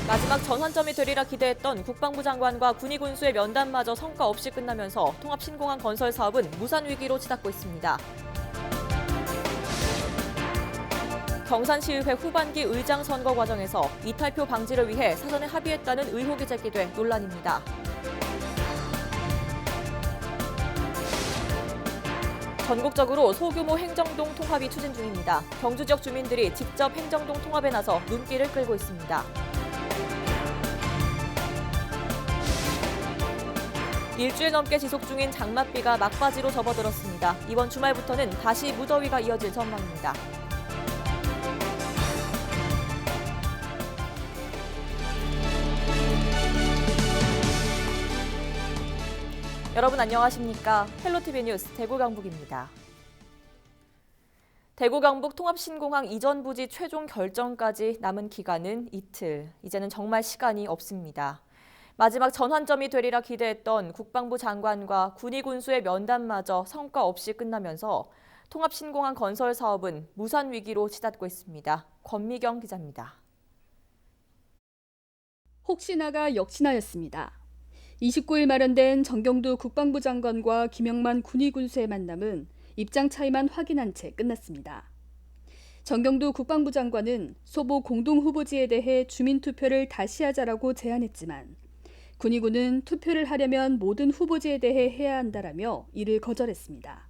마지막 전환점이 되리라 기대했던 국방부 장관과 군의 군수의 면담마저 성과 없이 끝나면서 통합신공항 건설 사업은 무산 위기로 치닫고 있습니다. 경산시의회 후반기 의장 선거 과정에서 이탈표 방지를 위해 사전에 합의했다는 의혹이 제기돼 논란입니다. 전국적으로 소규모 행정동 통합이 추진 중입니다. 경주 지역 주민들이 직접 행정동 통합에 나서 눈길을 끌고 있습니다. 일주일 넘게 지속 중인 장맛비가 막바지로 접어들었습니다. 이번 주말부터는 다시 무더위가 이어질 전망입니다. 여러분 안녕하십니까? 헬로티비 뉴스 대구경북입니다. 대구경북 통합신공항 이전 부지 최종 결정까지 남은 기간은 이틀. 이제는 정말 시간이 없습니다. 마지막 전환점이 되리라 기대했던 국방부 장관과 군의 군수의 면담마저 성과 없이 끝나면서 통합신공항 건설 사업은 무산 위기로 치닫고 있습니다. 권미경 기자입니다. 혹시나가 역시나였습니다. 29일 마련된 정경두 국방부 장관과 김영만 군의 군수의 만남은 입장 차이만 확인한 채 끝났습니다. 정경두 국방부 장관은 소보 공동 후보지에 대해 주민투표를 다시 하자라고 제안했지만 군의군은 투표를 하려면 모든 후보지에 대해 해야 한다라며 이를 거절했습니다.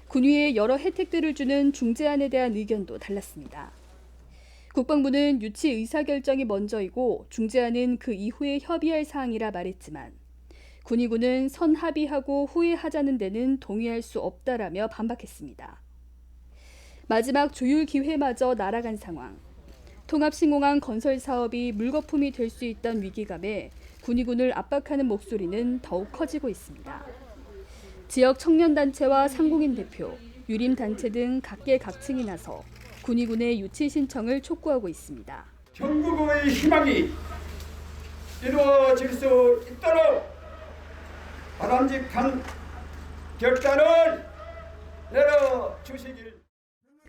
군위에 여러 혜택들을 주는 중재안에 대한 의견도 달랐습니다. 국방부는 유치 의사결정이 먼저이고 중재안은 그 이후에 협의할 사항이라 말했지만 군의군은 선 합의하고 후에 하자는 데는 동의할 수 없다라며 반박했습니다. 마지막 조율 기회마저 날아간 상황. 통합신공항 건설 사업이 물거품이 될 수 있던 위기감에 군의군을 압박하는 목소리는 더욱 커지고 있습니다. 지역 청년단체와 상공인 대표, 유림단체 등 각계각층이 나서 군의군의 유치 신청을 촉구하고 있습니다. 전국의 희망이 이루어질 수 있도록 바람직한 결단을 내려주시길.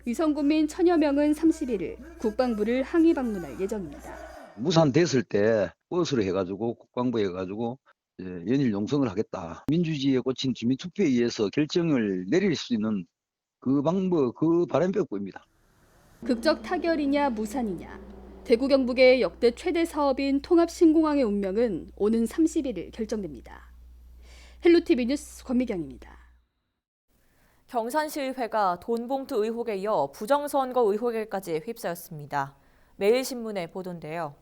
위성군민 천여 명은 31일 국방부를 항의 방문할 예정입니다. 무산됐을 때 버스로 해가지고 국방부에 해가지고 연일 농성을 하겠다. 민주주의에 꽂힌 주민투표에 의해서 결정을 내릴 수 있는 그 방법, 그 바람벽부입니다. 극적 타결이냐 무산이냐. 대구 경북의 역대 최대 사업인 통합신공항의 운명은 오는 31일 결정됩니다. 헬로티비 뉴스 권미경입니다. 경산시의회가 돈봉투 의혹에 이어 부정선거 의혹에까지 휩싸였습니다. 매일신문의 보도인데요.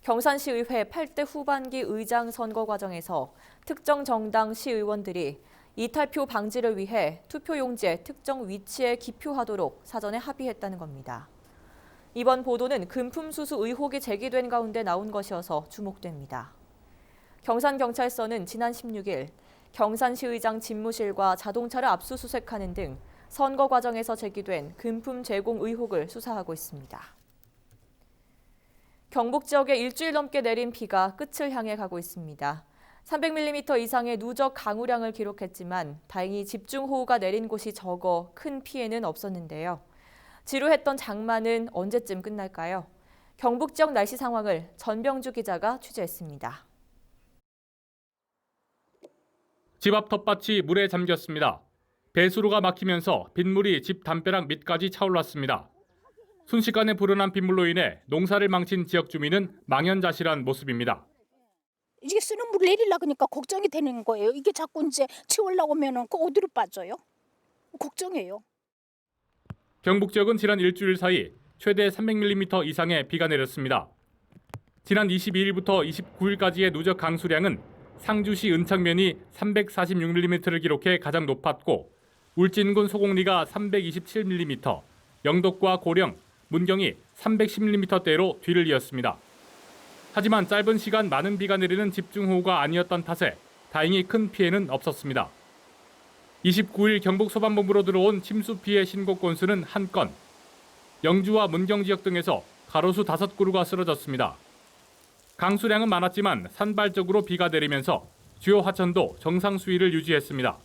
경산시의회 8대 후반기 의장 선거 과정에서 특정 정당 시의원들이 이탈표 방지를 위해 투표용지에 특정 위치에 기표하도록 사전에 합의했다는 겁니다. 이번 보도는 금품수수 의혹이 제기된 가운데 나온 것이어서 주목됩니다. 경산경찰서는 지난 16일 경산시의장 집무실과 자동차를 압수수색하는 등 선거 과정에서 제기된 금품 제공 의혹을 수사하고 있습니다. 경북 지역에 일주일 넘게 내린 비가 끝을 향해 가고 있습니다. 300mm 이상의 누적 강우량을 기록했지만 다행히 집중호우가 내린 곳이 적어 큰 피해는 없었는데요. 지루했던 장마는 언제쯤 끝날까요? 경북 지역 날씨 상황을 전병주 기자가 취재했습니다. 집 앞 텃밭이 물에 잠겼습니다. 배수로가 막히면서 빗물이 집 담벼락 밑까지 차올랐습니다. 순식간에 불어난 빗물로 인해 농사를 망친 지역 주민은 망연자실한 모습입니다. 이게 쓰는 물 내리려 그러니까 걱정이 되는 거예요. 이게 자꾸 이제 치우려고 하면은 그 어디로 빠져요? 걱정해요. 경북 지역은 지난 일주일 사이 최대 300mm 이상의 비가 내렸습니다. 지난 22일부터 29일까지의 누적 강수량은 상주시 은창면이 346mm를 기록해 가장 높았고 울진군 소곡리가 327mm, 영덕과 고령, 문경이 310mm대로 뒤를 이었습니다. 하지만 짧은 시간 많은 비가 내리는 집중호우가 아니었던 탓에 다행히 큰 피해는 없었습니다. 29일 경북소방본부로 들어온 침수 피해 신고 건수는 1건, 영주와 문경 지역 등에서 가로수 5그루가 쓰러졌습니다. 강수량은 많았지만 산발적으로 비가 내리면서 주요 하천도 정상 수위를 유지했습니다.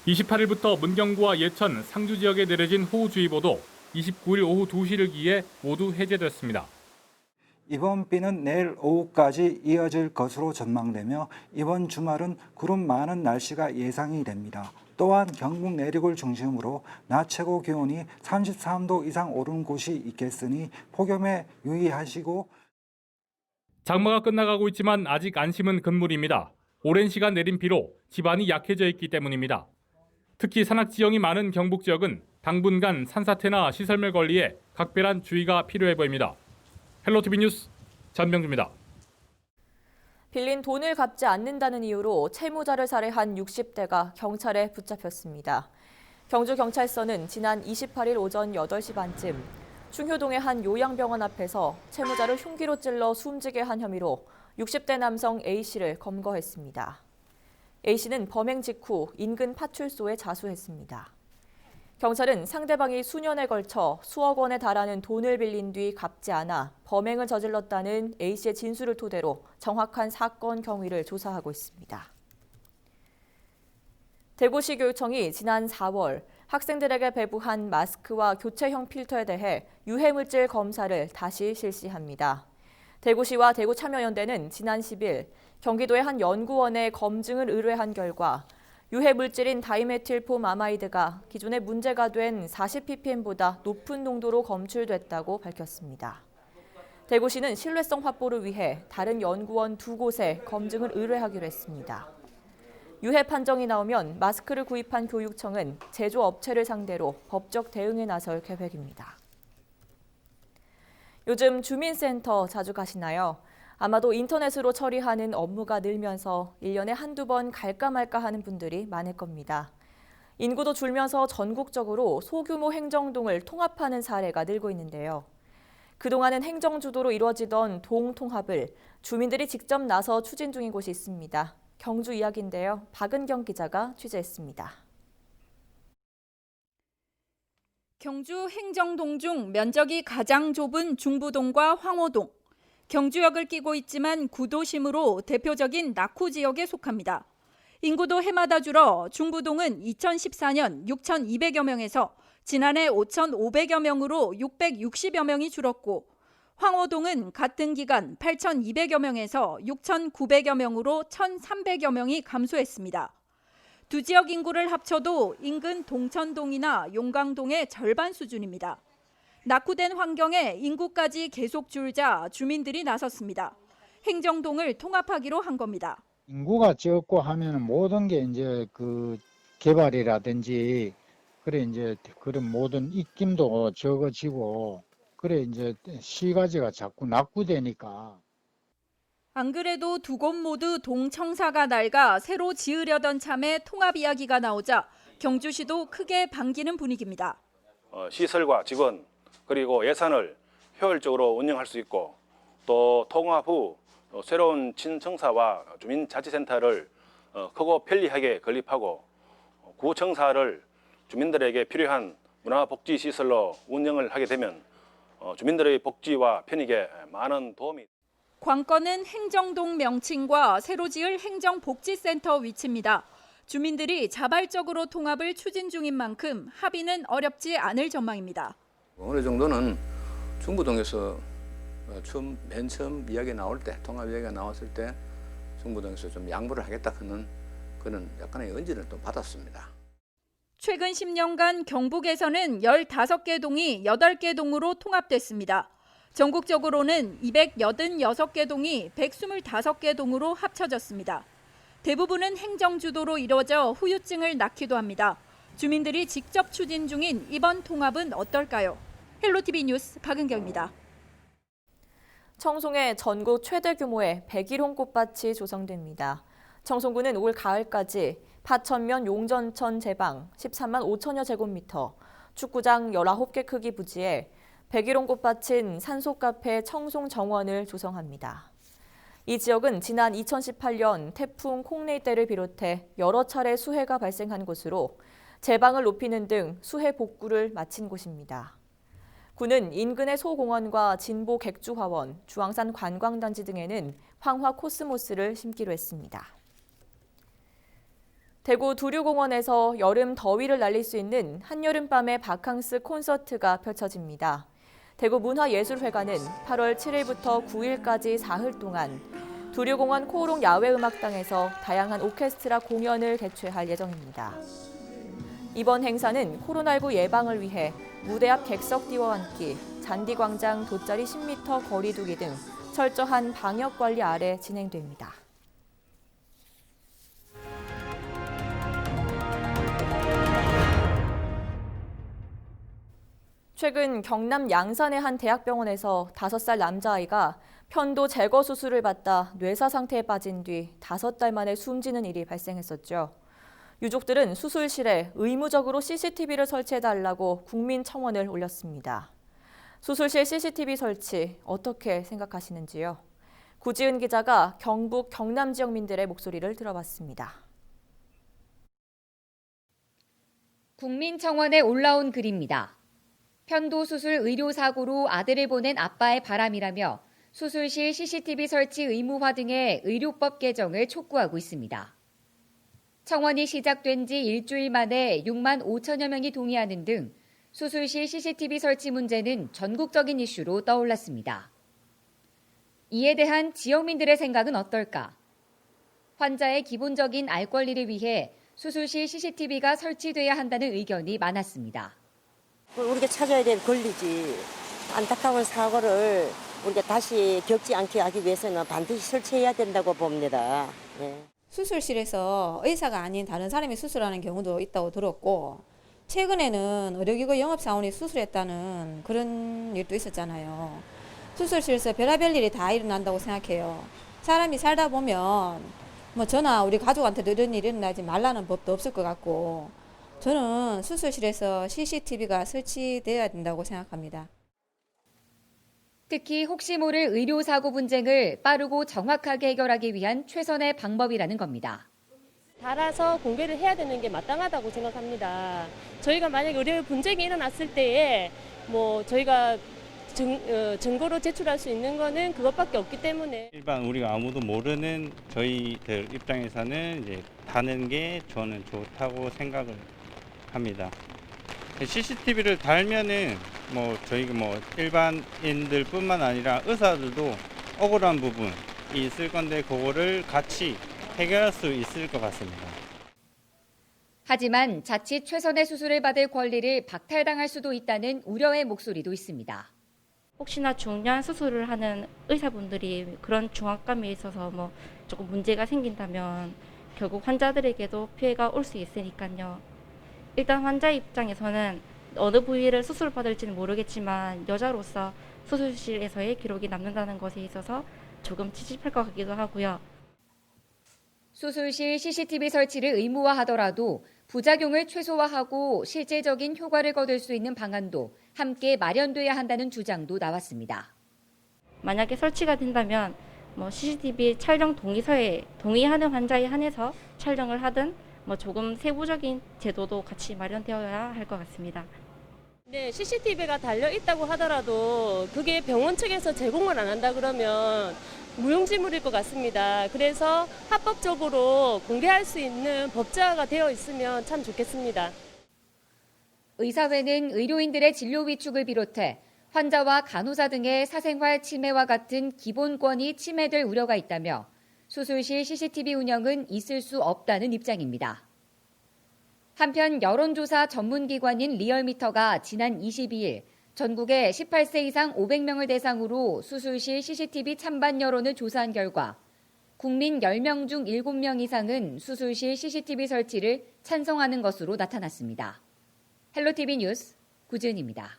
28일부터 문경구와 예천, 상주 지역에 내려진 호우주의보도 29일 오후 2시를 기해 모두 해제됐습니다. 이번 비는 내일 오후까지 이어질 것으로 전망되며 이번 주말은 구름 많은 날씨가 예상이 됩니다. 또한 경북 내륙을 중심으로 낮 최고 기온이 33도 이상 오르는 곳이 있겠으니 폭염에 유의하시고 장마가 끝나가고 있지만 아직 안심은 금물입니다. 오랜 시간 내린 비로 지반이 약해져 있기 때문입니다. 특히 산악 지형이 많은 경북 지역은 당분간 산사태나 시설물 관리에 각별한 주의가 필요해 보입니다. 헬로티비 뉴스 전명주입니다. 빌린 돈을 갚지 않는다는 이유로 채무자를 살해한 60대가 경찰에 붙잡혔습니다. 경주경찰서는 지난 28일 오전 8시 반쯤 충효동의 한 요양병원 앞에서 채무자를 흉기로 찔러 숨지게 한 혐의로 60대 남성 A씨를 검거했습니다. A씨는 범행 직후 인근 파출소에 자수했습니다. 경찰은 상대방이 수년에 걸쳐 수억 원에 달하는 돈을 빌린 뒤 갚지 않아 범행을 저질렀다는 A씨의 진술을 토대로 정확한 사건 경위를 조사하고 있습니다. 대구시 교육청이 지난 4월 학생들에게 배부한 마스크와 교체형 필터에 대해 유해물질 검사를 다시 실시합니다. 대구시와 대구참여연대는 지난 10일 경기도의 한 연구원에 검증을 의뢰한 결과 유해물질인 다이메틸폼아마이드가 기존에 문제가 된 40ppm보다 높은 농도로 검출됐다고 밝혔습니다. 대구시는 신뢰성 확보를 위해 다른 연구원 2곳에 검증을 의뢰하기로 했습니다. 유해 판정이 나오면 마스크를 구입한 교육청은 제조업체를 상대로 법적 대응에 나설 계획입니다. 요즘 주민센터 자주 가시나요? 아마도 인터넷으로 처리하는 업무가 늘면서 1년에 한두 번 갈까 말까 하는 분들이 많을 겁니다. 인구도 줄면서 전국적으로 소규모 행정동을 통합하는 사례가 늘고 있는데요. 그동안은 행정주도로 이루어지던 동통합을 주민들이 직접 나서 추진 중인 곳이 있습니다. 경주 이야기인데요. 박은경 기자가 취재했습니다. 경주 행정동 중 면적이 가장 좁은 중부동과 황호동. 경주역을 끼고 있지만 구도심으로 대표적인 낙후 지역에 속합니다. 인구도 해마다 줄어 중부동은 2014년 6,200여 명에서 지난해 5,500여 명으로 660여 명이 줄었고 황호동은 같은 기간 8,200여 명에서 6,900여 명으로 1,300여 명이 감소했습니다. 두 지역 인구를 합쳐도 인근 동천동이나 용강동의 절반 수준입니다. 낙후된 환경에 인구까지 계속 줄자 주민들이 나섰습니다. 행정동을 통합하기로 한 겁니다. 인구가 적고 하면 모든 게 이제 그 개발이라든지 그래 이제 그런 모든 입김도 적어지고 그래 이제 시가지가 자꾸 낙후되니까. 안 그래도 두 곳 모두 동청사가 낡아 새로 지으려던 참에 통합 이야기가 나오자 경주시도 크게 반기는 분위기입니다. 시설과 직원 그리고 예산을 효율적으로 운영할 수 있고 또 통합 후 새로운 친청사와 주민자치센터를 크고 편리하게 건립하고 구청사를 주민들에게 필요한 문화복지시설로 운영을 하게 되면 주민들의 복지와 편익에 많은 도움이 관건은 행정동 명칭과 새로 지을 행정복지센터 위치입니다. 주민들이 자발적으로 통합을 추진 중인 만큼 합의는 어렵지 않을 전망입니다. 어느 정도는 중부동에서 맨 처음 이야기 나올 때, 통합 이야기가 나왔을 때 중부동에서 좀 양보를 하겠다 하는 그런 약간의 의지를 또 받았습니다. 최근 10년간 경북에서는 15개 동이 8개 동으로 통합됐습니다. 전국적으로는 286개 동이 125개 동으로 합쳐졌습니다. 대부분은 행정주도로 이루어져 후유증을 낳기도 합니다. 주민들이 직접 추진 중인 이번 통합은 어떨까요? 헬로티비 뉴스 박은경입니다. 청송에 전국 최대 규모의 백일홍 꽃밭이 조성됩니다. 청송군은 올 가을까지 파천면 용전천 제방 13만 5천여 제곱미터, 축구장 19개 크기 부지에 백일홍 꽃밭인 산소카페 청송정원을 조성합니다. 이 지역은 지난 2018년 태풍 콩레이 때를 비롯해 여러 차례 수해가 발생한 곳으로 제방을 높이는 등 수해 복구를 마친 곳입니다. 군은 인근의 소공원과 진보 객주화원, 주황산 관광단지 등에는 황화 코스모스를 심기로 했습니다. 대구 두류공원에서 여름 더위를 날릴 수 있는 한여름밤의 바캉스 콘서트가 펼쳐집니다. 대구문화예술회관은 8월 7일부터 9일까지 사흘 동안 두류공원 코오롱 야외음악당에서 다양한 오케스트라 공연을 개최할 예정입니다. 이번 행사는 코로나19 예방을 위해 무대 앞 객석 띄워앉기, 잔디광장 돗자리 10m 거리두기 등 철저한 방역 관리 아래 진행됩니다. 최근 경남 양산의 한 대학병원에서 5살 남자아이가 편도 제거 수술을 받다 뇌사 상태에 빠진 뒤 5달 만에 숨지는 일이 발생했었죠. 유족들은 수술실에 의무적으로 CCTV를 설치해달라고 국민청원을 올렸습니다. 수술실 CCTV 설치 어떻게 생각하시는지요? 구지은 기자가 경북, 경남 지역민들의 목소리를 들어봤습니다. 국민청원에 올라온 글입니다. 편도 수술 의료 사고로 아들을 보낸 아빠의 바람이라며 수술실 CCTV 설치 의무화 등의 의료법 개정을 촉구하고 있습니다. 청원이 시작된 지 일주일 만에 6만 5천여 명이 동의하는 등 수술실 CCTV 설치 문제는 전국적인 이슈로 떠올랐습니다. 이에 대한 지역민들의 생각은 어떨까? 환자의 기본적인 알 권리를 위해 수술실 CCTV가 설치돼야 한다는 의견이 많았습니다. 우리가 찾아야 될 권리지. 안타까운 사고를 우리가 다시 겪지 않게 하기 위해서는 반드시 설치해야 된다고 봅니다. 네. 수술실에서 의사가 아닌 다른 사람이 수술하는 경우도 있다고 들었고, 최근에는 의료기구 영업사원이 수술했다는 그런 일도 있었잖아요. 수술실에서 별의별 일이 다 일어난다고 생각해요. 사람이 살다 보면 저나 우리 가족한테도 이런 일이 일어나지 말라는 법도 없을 것 같고, 저는 수술실에서 CCTV가 설치돼야 된다고 생각합니다. 특히 혹시 모를 의료사고 분쟁을 빠르고 정확하게 해결하기 위한 최선의 방법이라는 겁니다. 달아서 공개를 해야 되는 게 마땅하다고 생각합니다. 저희가 만약에 의료 분쟁이 일어났을 때에 저희가 증거로 제출할 수 있는 거는 그것밖에 없기 때문에 일반 우리가 아무도 모르는 저희들 입장에서는 이제 다는 게 저는 좋다고 생각을 합니다. CCTV를 달면은 저희가 일반인들뿐만 아니라 의사들도 억울한 부분이 있을 건데 그거를 같이 해결할 수 있을 것 같습니다. 하지만 자칫 최선의 수술을 받을 권리를 박탈당할 수도 있다는 우려의 목소리도 있습니다. 혹시나 중요한 수술을 하는 의사분들이 그런 중압감에 있어서 조금 문제가 생긴다면 결국 환자들에게도 피해가 올 수 있으니까요. 일단 환자 입장에서는 어느 부위를 수술받을지는 모르겠지만 여자로서 수술실에서의 기록이 남는다는 것에 있어서 조금 찝찝할 것 같기도 하고요. 수술실 CCTV 설치를 의무화하더라도 부작용을 최소화하고 실제적인 효과를 거둘 수 있는 방안도 함께 마련돼야 한다는 주장도 나왔습니다. 만약에 설치가 된다면 CCTV 촬영 동의서에 동의하는 환자에 한해서 촬영을 하든 조금 세부적인 제도도 같이 마련되어야 할 것 같습니다. 네, CCTV가 달려 있다고 하더라도 그게 병원 측에서 제공을 안 한다 그러면 무용지물일 것 같습니다. 그래서 합법적으로 공개할 수 있는 법제화가 되어 있으면 참 좋겠습니다. 의사회는 의료인들의 진료 위축을 비롯해 환자와 간호사 등의 사생활 침해와 같은 기본권이 침해될 우려가 있다며 수술실 CCTV 운영은 있을 수 없다는 입장입니다. 한편 여론조사 전문기관인 리얼미터가 지난 22일 전국의 18세 이상 500명을 대상으로 수술실 CCTV 찬반 여론을 조사한 결과 국민 10명 중 7명 이상은 수술실 CCTV 설치를 찬성하는 것으로 나타났습니다. 헬로티비 뉴스 구지은입니다.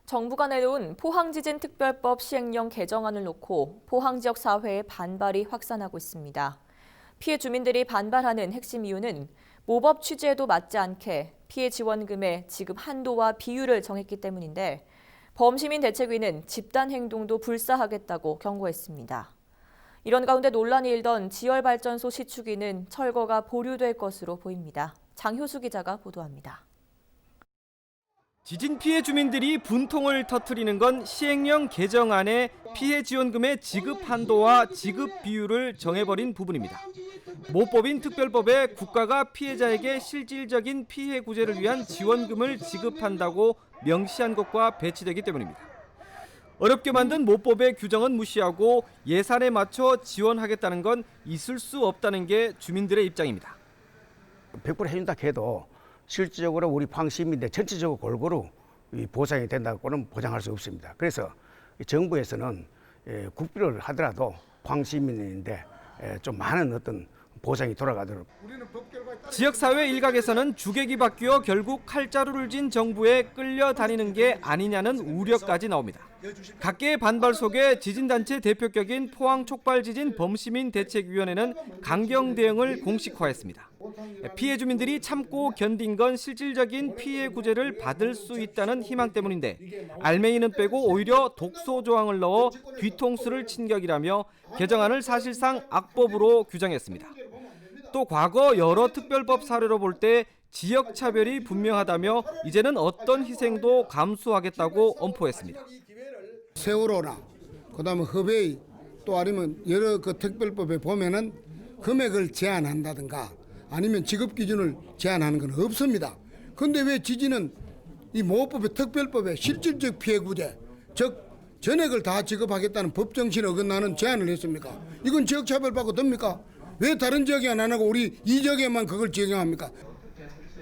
정부가 내놓은 포항지진특별법 시행령 개정안을 놓고 포항 지역 사회의 반발이 확산하고 있습니다. 피해 주민들이 반발하는 핵심 이유는 모법 취지에도 맞지 않게 피해 지원금의 지급 한도와 비율을 정했기 때문인데 범시민대책위는 집단 행동도 불사하겠다고 경고했습니다. 이런 가운데 논란이 일던 지열발전소 시축위는 철거가 보류될 것으로 보입니다. 장효수 기자가 보도합니다. 지진 피해 주민들이 분통을 터뜨리는 건 시행령 개정안에 피해 지원금의 지급 한도와 지급 비율을 정해버린 부분입니다. 모법인 특별법에 국가가 피해자에게 실질적인 피해 구제를 위한 지원금을 지급한다고 명시한 것과 배치되기 때문입니다. 어렵게 만든 모법의 규정은 무시하고 예산에 맞춰 지원하겠다는 건 있을 수 없다는 게 주민들의 입장입니다. 100% 해준다 해도 실질적으로 우리 포항 시민들 전체적으로 골고루 보상이 된다고는 보장할 수 없습니다. 그래서 정부에서는 국비를 하더라도 포항 시민인데 좀 많은 어떤 보상이 돌아가도록. 지역사회 일각에서는 주객이 바뀌어 결국 칼자루를 쥔 정부에 끌려다니는 게 아니냐는 우려까지 나옵니다. 각계의 반발 속에 지진단체 대표격인 포항촉발지진 범시민대책위원회는 강경 대응을 공식화했습니다. 피해 주민들이 참고 견딘 건 실질적인 피해 구제를 받을 수 있다는 희망 때문인데 알맹이는 빼고 오히려 독소 조항을 넣어 뒤통수를 친 격이라며 개정안을 사실상 악법으로 규정했습니다. 또 과거 여러 특별법 사례로 볼 때 지역 차별이 분명하다며 이제는 어떤 희생도 감수하겠다고 엄포했습니다. 세월호나 그다음에 허베이 또 아니면 여러 그 특별법에 보면은 금액을 제한한다든가 아니면 지급 기준을 제한하는 건 없습니다. 그런데 왜 지진은 이 모호법의 특별법에 실질적 피해 구제 즉 전액을 다 지급하겠다는 법 정신에 어긋나는 제한을 했습니까? 이건 지역 차별받고 됩니까? 왜 다른 지역에 안 하고 우리 이 지역에만 그걸 적용합니까?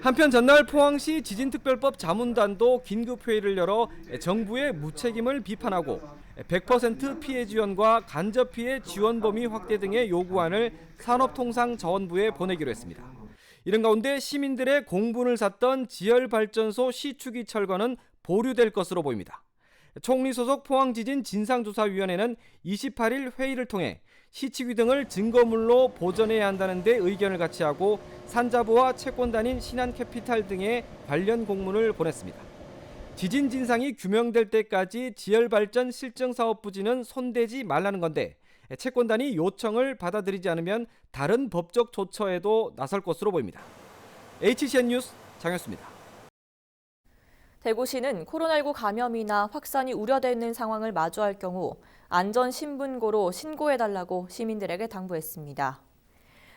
한편 전날 포항시 지진특별법 자문단도 긴급회의를 열어 정부의 무책임을 비판하고 100% 피해 지원과 간접 피해 지원 범위 확대 등의 요구안을 산업통상자원부에 보내기로 했습니다. 이런 가운데 시민들의 공분을 샀던 지열발전소 시축이 철거는 보류될 것으로 보입니다. 총리 소속 포항지진 진상조사위원회는 28일 회의를 통해 시치기 등을 증거물로 보존해야 한다는 데 의견을 같이 하고 산자부와 채권단인 신한캐피탈 등의 관련 공문을 보냈습니다. 지진 진상이 규명될 때까지 지열발전 실증사업 부지는 손대지 말라는 건데 채권단이 요청을 받아들이지 않으면 다른 법적 조처에도 나설 것으로 보입니다. HCN 뉴스 장현수입니다. 대구시는 코로나19 감염이나 확산이 우려되는 상황을 마주할 경우 안전신분고로 신고해달라고 시민들에게 당부했습니다.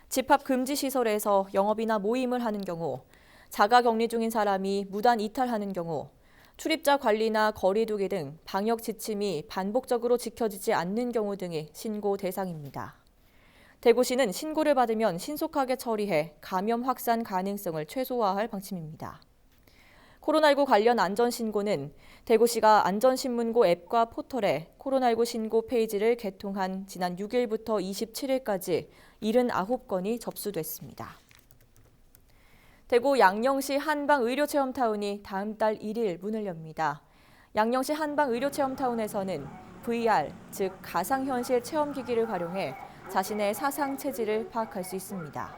집합금지시설에서 영업이나 모임을 하는 경우, 자가격리 중인 사람이 무단 이탈하는 경우, 출입자 관리나 거리두기 등 방역 지침이 반복적으로 지켜지지 않는 경우 등이 신고 대상입니다. 대구시는 신고를 받으면 신속하게 처리해 감염 확산 가능성을 최소화할 방침입니다. 코로나19 관련 안전신고는 대구시가 안전신문고 앱과 포털에 코로나19 신고 페이지를 개통한 지난 6일부터 27일까지 79건이 접수됐습니다. 대구 양령시 한방의료체험타운이 다음 달 1일 문을 엽니다. 양령시 한방의료체험타운에서는 VR, 즉 가상현실 체험기기를 활용해 자신의 사상 체질을 파악할 수 있습니다.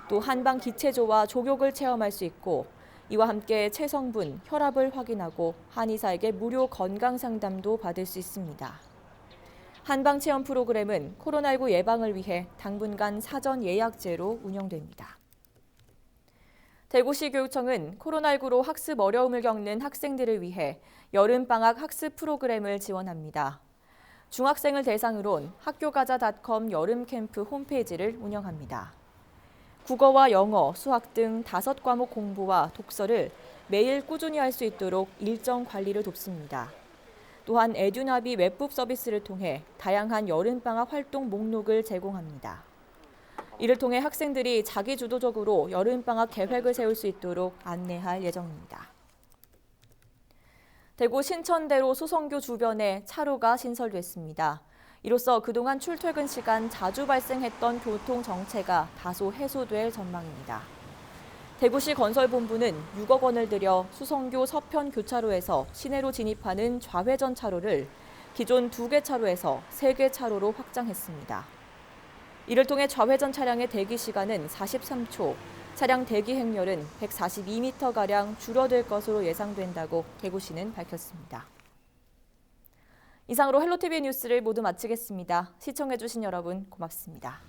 또 한방기체조와 족욕을 체험할 수 있고 이와 함께 체성분, 혈압을 확인하고 한의사에게 무료 건강상담도 받을 수 있습니다. 한방체험 프로그램은 코로나19 예방을 위해 당분간 사전 예약제로 운영됩니다. 대구시 교육청은 코로나19로 학습 어려움을 겪는 학생들을 위해 여름방학 학습 프로그램을 지원합니다. 중학생을 대상으론 학교가자.com 여름캠프 홈페이지를 운영합니다. 국어와 영어, 수학 등 5과목 공부와 독서를 매일 꾸준히 할 수 있도록 일정 관리를 돕습니다. 또한 에듀나비 웹북 서비스를 통해 다양한 여름방학 활동 목록을 제공합니다. 이를 통해 학생들이 자기주도적으로 여름방학 계획을 세울 수 있도록 안내할 예정입니다. 대구 신천대로 수성교 주변에 차로가 신설됐습니다. 이로써 그동안 출퇴근 시간 자주 발생했던 교통 정체가 다소 해소될 전망입니다. 대구시 건설본부는 6억 원을 들여 수성교 서편 교차로에서 시내로 진입하는 좌회전 차로를 기존 2개 차로에서 3개 차로로 확장했습니다. 이를 통해 좌회전 차량의 대기 시간은 43초, 차량 대기 행렬은 142m가량 줄어들 것으로 예상된다고 대구시는 밝혔습니다. 이상으로 헬로티비 뉴스를 모두 마치겠습니다. 시청해주신 여러분 고맙습니다.